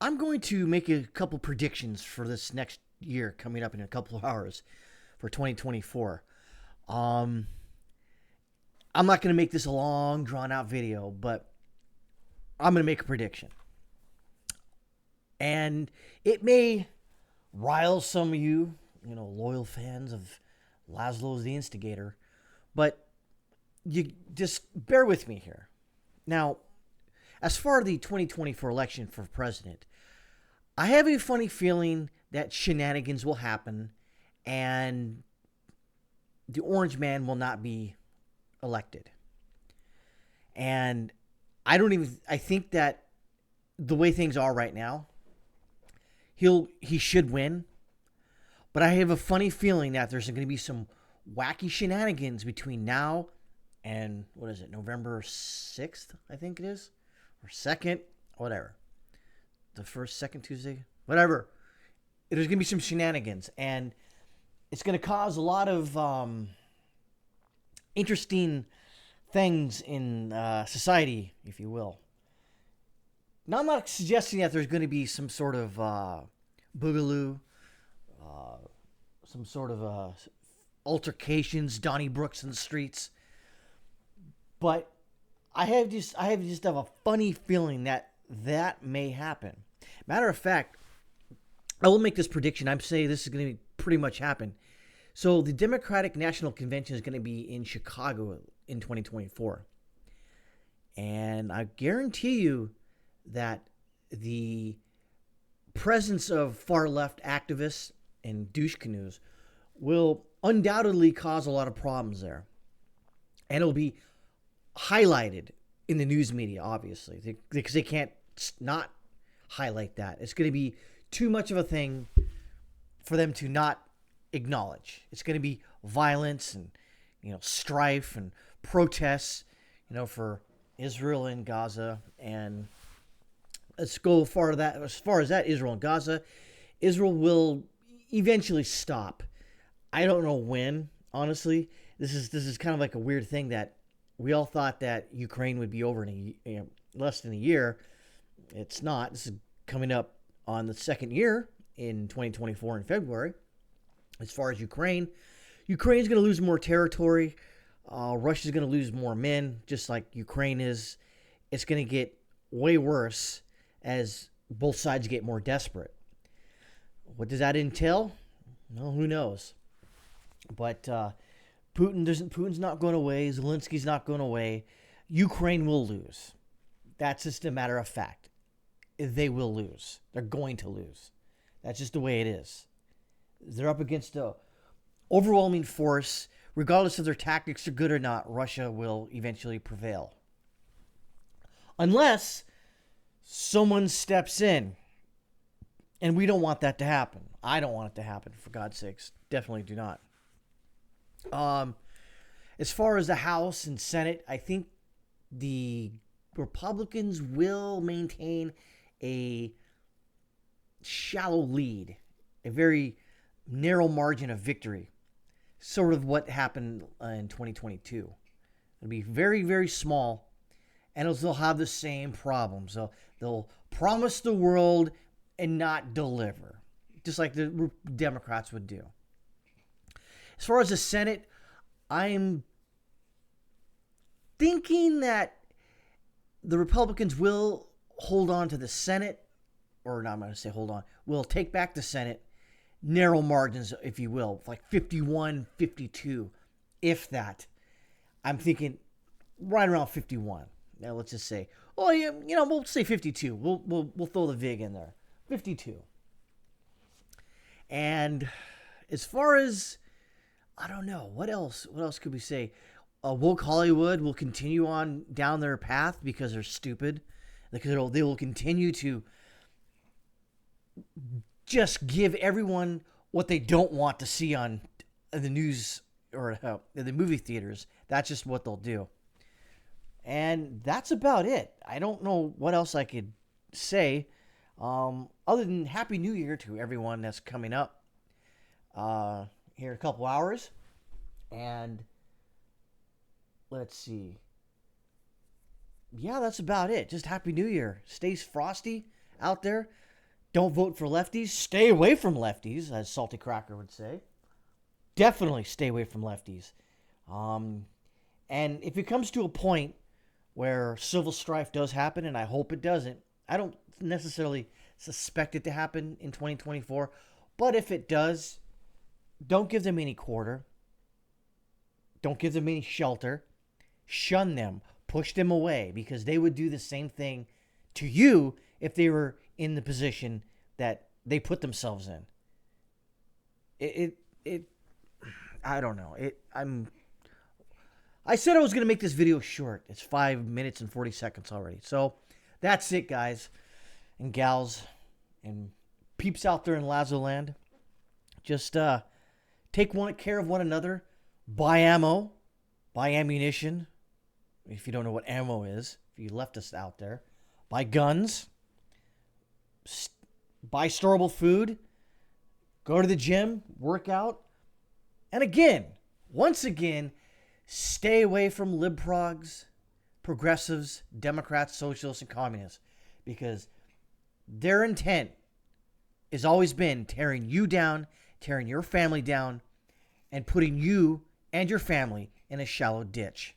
I'm going to make a couple predictions for this next year coming up in a couple of hours for 2024. Um, I'm not going to make this a long, drawn out video, but I'm going to make a prediction. And it may rile some of you, loyal fans of Laszlo's the Instigator, but you just bear with me here. Now, as far as the 2024 election for president, I have a funny feeling that shenanigans will happen and the Orange Man will not be elected. And I think that the way things are right now, he should win. But I have a funny feeling that there's going to be some wacky shenanigans between now and, what is it, November 6th, I think it is? Or 2nd, whatever. The first, second Tuesday, whatever. There's going to be some shenanigans. And it's going to cause a lot of interesting things in society, if you will. Now, I'm not suggesting that there's going to be some sort of boogaloo, some sort of altercations, Donnie Brooks in the streets, but I just have a funny feeling that may happen. Matter of fact, I will make this prediction. I'm saying this is going to pretty much happen. So the Democratic National Convention is going to be in Chicago in 2024, and I guarantee you that the presence of far left activists and douche canoes will undoubtedly cause a lot of problems there. And it'll be highlighted in the news media, obviously, because they can't not highlight that. It's going to be too much of a thing for them to not acknowledge. It's going to be violence and, strife and protests, for Israel and Gaza. And let's go as far as that, Israel and Gaza. Israel will eventually stop. I don't know when, honestly. This is kind of like a weird thing that we all thought that Ukraine would be over in less than a year. It's not. This is coming up on the second year in 2024 in February. As far as Ukraine's going to lose more territory. Russia's going to lose more men, just like Ukraine is. It's going to get way worse as both sides get more desperate. What does that entail? Well, who knows? But Putin's not going away. Zelensky's not going away. Ukraine will lose. That's just a matter of fact. They will lose. They're going to lose. That's just the way it is. They're up against a overwhelming force. Regardless if their tactics are good or not, Russia will eventually prevail. Unless someone steps in. And we don't want that to happen. I don't want it to happen, for God's sakes. Definitely do not. As far as the House and Senate, I think the Republicans will maintain a shallow lead, a very narrow margin of victory, sort of what happened in 2022. It'll be very, very small, and they'll have the same problems. So they'll promise the world and not deliver, just like the Democrats would do. As far as the Senate, I'm thinking that the Republicans will hold on to the Senate, or not, I'm going to say hold on, will take back the Senate, narrow margins, if you will, like 51-52, if that. I'm thinking right around 51. Now let's just say, we'll say 52. We'll throw the VIG in there. 52. And as far as, I don't know, what else could we say? Woke Hollywood will continue on down their path because they're stupid. Because they will continue to just give everyone what they don't want to see on the news or the movie theaters. That's just what they'll do. And that's about it. I don't know what else I could say. Other than Happy New Year to everyone that's coming up here in a couple hours. And let's see. Yeah, that's about it. Just Happy New Year. Stay frosty out there. Don't vote for lefties. Stay away from lefties, as Salty Cracker would say. Definitely stay away from lefties. And if it comes to a point where civil strife does happen, and I hope it doesn't, I don't necessarily suspect it to happen in 2024, but if it does, don't give them any quarter. Don't give them any shelter. Shun them. Push them away, because they would do the same thing to you if they were in the position that they put themselves in. I don't know. I said I was going to make this video short. It's 5 minutes and 40 seconds already. So that's it, guys and gals and peeps out there in Lazoland. Just take care of one another. Buy ammo. Buy ammunition. If you don't know what ammo is, if you left us out there. Buy guns. Buy storable food. Go to the gym. Work out. And again, once again, stay away from libprogs, progressives, Democrats, socialists, and communists, because their intent has always been tearing you down, tearing your family down, and putting you and your family in a shallow ditch.